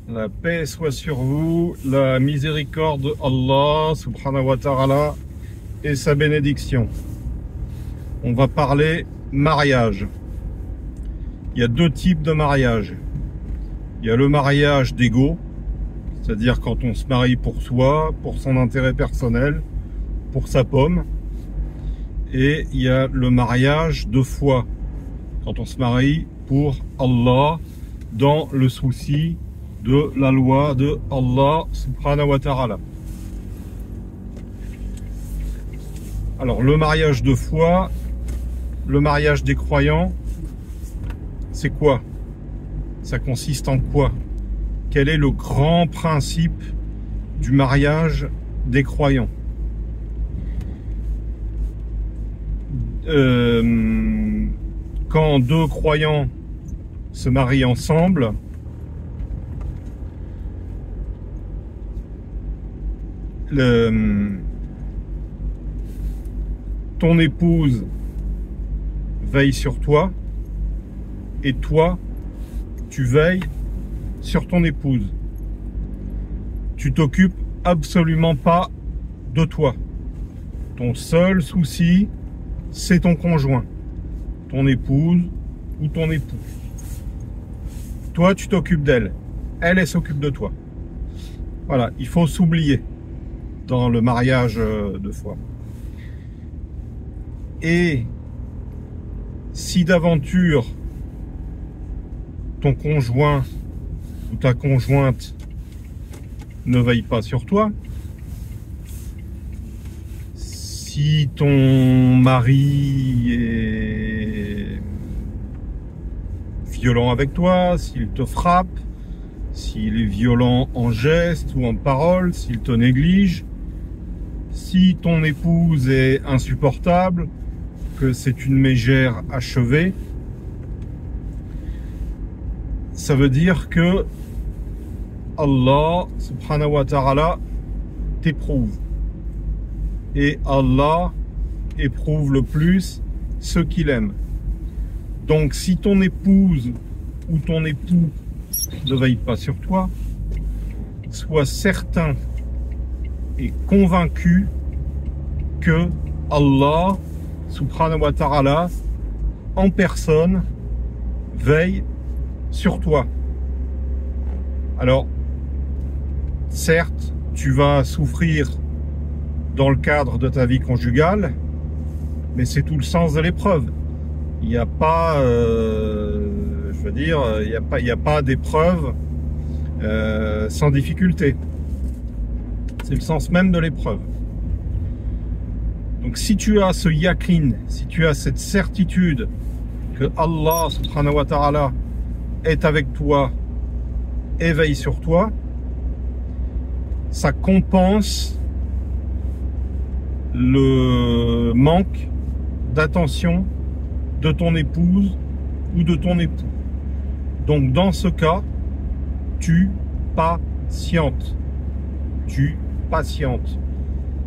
La paix soit sur vous, la miséricorde d'Allah subhanahu wa ta'ala et sa bénédiction. On va parler mariage. Il y a deux types de mariage. Il y a le mariage d'ego, c'est-à-dire quand on se marie pour soi, pour son intérêt personnel, pour sa pomme. Et il y a le mariage de foi, quand on se marie pour Allah, dans le souci de la loi de Allah subhanahu wa ta'ala. Alors le mariage de foi, le mariage des croyants, c'est quoi? Ça consiste en quoi? Quel est le grand principe du mariage des croyants? Quand deux croyants se marient ensemble, ton épouse veille sur toi et toi, tu veilles sur ton épouse. Tu t'occupes absolument pas de toi. Ton seul souci, c'est ton conjoint, ton épouse ou ton époux. Toi, tu t'occupes d'elle. Elle s'occupe de toi. Voilà, il faut s'oublier dans le mariage de foi. Et si d'aventure ton conjoint ou ta conjointe ne veille pas sur toi, si ton mari est violent avec toi, s'il te frappe, s'il est violent en gestes ou en paroles, s'il te néglige, si ton épouse est insupportable, que c'est une mégère achevée, ça veut dire que Allah subhanahu wa ta'ala t'éprouve. Et Allah éprouve le plus ceux qu'il aime. Donc si ton épouse ou ton époux ne veille pas sur toi, sois certain et convaincu que Allah subhanahu wa ta'ala en personne veille sur toi. Alors certes, tu vas souffrir dans le cadre de ta vie conjugale, mais c'est tout le sens de l'épreuve. Il n'y a pas, je veux dire, il n'y a pas d'épreuve sans difficulté. C'est le sens même de l'épreuve. Donc si tu as ce yaqin, si tu as cette certitude que Allah subhanahu wa ta'ala est avec toi et veille sur toi, ça compense le manque d'attention de ton épouse ou de ton époux. Donc dans ce cas, tu patientes. Tu patientes.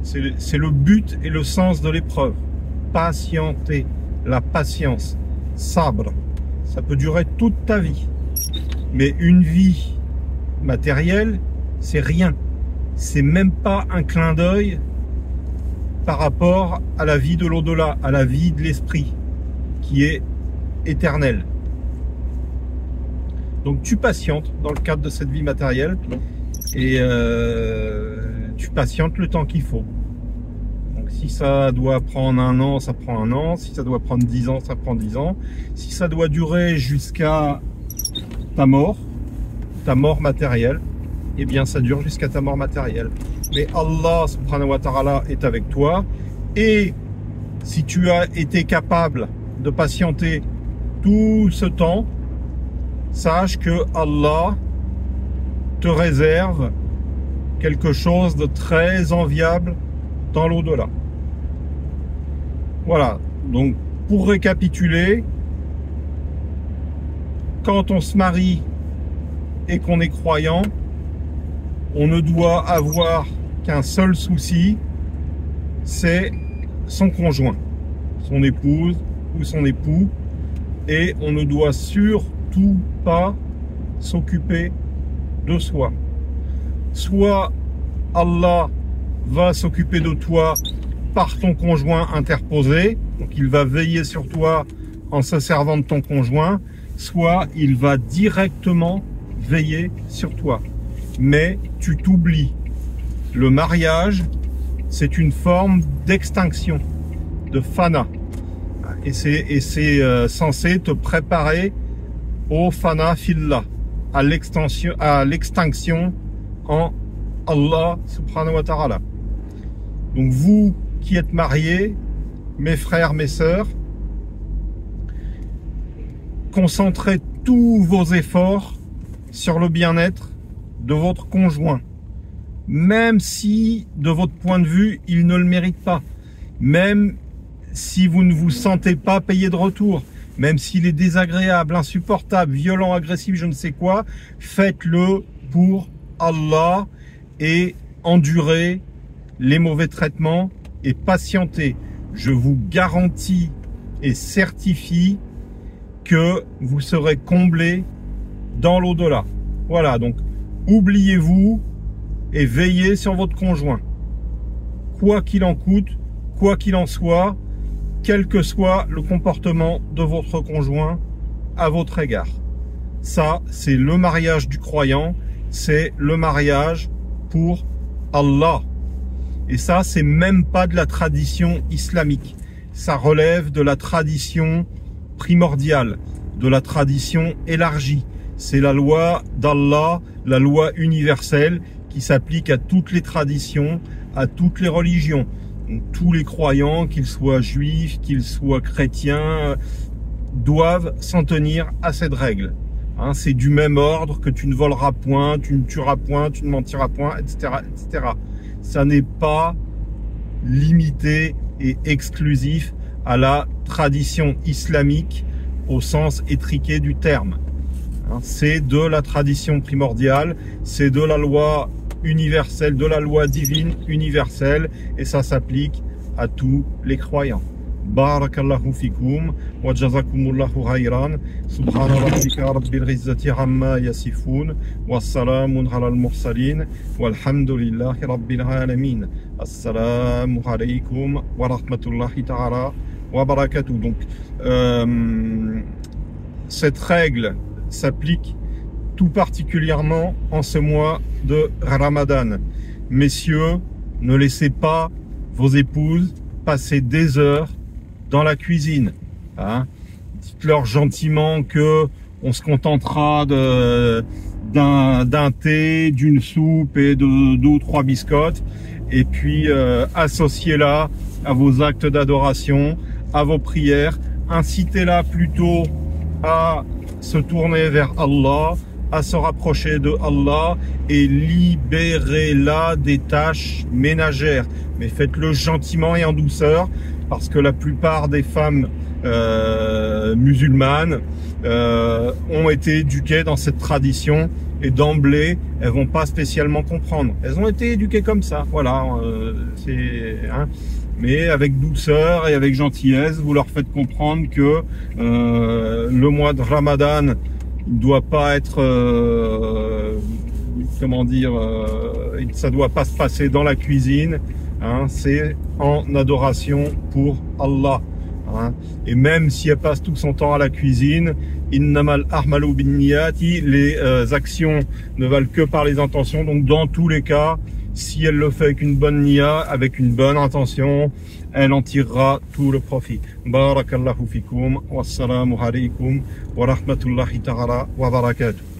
C'est le but et le sens de l'épreuve. Patienter, la patience, sabre. Ça peut durer toute ta vie. Mais une vie matérielle, c'est rien. C'est même pas un clin d'œil par rapport à la vie de l'au-delà, à la vie de l'esprit, qui est éternelle. Donc tu patientes dans le cadre de cette vie matérielle et tu patientes le temps qu'il faut. Donc si ça doit prendre 1 an, ça prend 1 an. Si ça doit prendre 10 ans, ça prend 10 ans. Si ça doit durer jusqu'à ta mort matérielle, eh bien ça dure jusqu'à ta mort matérielle. Mais Allah subhanahu wa ta'ala est avec toi, et si tu as été capable de patienter tout ce temps, sache que Allah te réserve quelque chose de très enviable dans l'au-delà. Voilà, donc pour récapituler, quand on se marie et qu'on est croyant, on ne doit avoir qu'un seul souci, c'est son conjoint, son épouse ou son époux, et on ne doit surtout pas s'occuper de soi. Soit Allah va s'occuper de toi par ton conjoint interposé, donc il va veiller sur toi en se servant de ton conjoint, soit il va directement veiller sur toi. Mais tu t'oublies. Le mariage, c'est une forme d'extinction, de fana. Et c'est censé te préparer au fana fillah, à l'extinction en Allah subhanahu wa ta'ala. Donc vous qui êtes mariés, mes frères, mes sœurs, concentrez tous vos efforts sur le bien-être de votre conjoint. Même si, de votre point de vue, il ne le mérite pas. Même si vous ne vous sentez pas payé de retour. Même s'il est désagréable, insupportable, violent, agressif, je ne sais quoi, faites-le pour Allah et endurez les mauvais traitements et patientez. Je vous garantis et certifie que vous serez comblé dans l'au-delà. Voilà, donc oubliez-vous et veillez sur votre conjoint. Quoi qu'il en coûte, quoi qu'il en soit, quel que soit le comportement de votre conjoint à votre égard. Ça, c'est le mariage du croyant, c'est le mariage pour Allah. Et ça, c'est même pas de la tradition islamique. Ça relève de la tradition primordiale, de la tradition élargie. C'est la loi d'Allah, la loi universelle qui s'applique à toutes les traditions, à toutes les religions. Donc, tous les croyants, qu'ils soient juifs, qu'ils soient chrétiens, doivent s'en tenir à cette règle. Hein, c'est du même ordre que tu ne voleras point, tu ne tueras point, tu ne mentiras point, etc., etc. Ça n'est pas limité et exclusif à la tradition islamique au sens étriqué du terme. Hein, c'est de la tradition primordiale, c'est de la loi universelle, de la loi divine universelle, et ça s'applique à tous les croyants. Barakallahu fikum wa jazakumullahu khayran. Subhana rabbika rabbil izzati amma yasifun wa salamun ala al-mursalin walhamdulillahi rabbil alamin. Assalamu alaykum wa rahmatullahi ta'ala wa barakatuh. Donc cette règle s'applique tout particulièrement en ce mois de Ramadan. Messieurs, ne laissez pas vos épouses passer des heures dans la cuisine. Hein. Dites-leur gentiment que on se contentera d'un thé, d'une soupe et de 2 ou 3 biscottes. Et puis associez-la à vos actes d'adoration, à vos prières. Incitez-la plutôt à se tourner vers Allah, à se rapprocher de Allah et libérez-la des tâches ménagères. Mais faites-le gentiment et en douceur, parce que la plupart des femmes musulmanes ont été éduquées dans cette tradition et d'emblée, elles vont pas spécialement comprendre. Elles ont été éduquées comme ça, voilà. Mais avec douceur et avec gentillesse, vous leur faites comprendre que le mois de Ramadan, il ne doit pas être, ça doit pas se passer dans la cuisine. Hein, c'est en adoration pour Allah. Hein. Et même si elle passe tout son temps à la cuisine, innamal a'malu binniyati, les actions ne valent que par les intentions. Donc dans tous les cas, si elle le fait avec une bonne niya, avec une bonne intention, elle en tirera tout le profit. Barakallahu fikum, wassalamu alaykum wa rahmatullahi ta'ala wa barakatuh.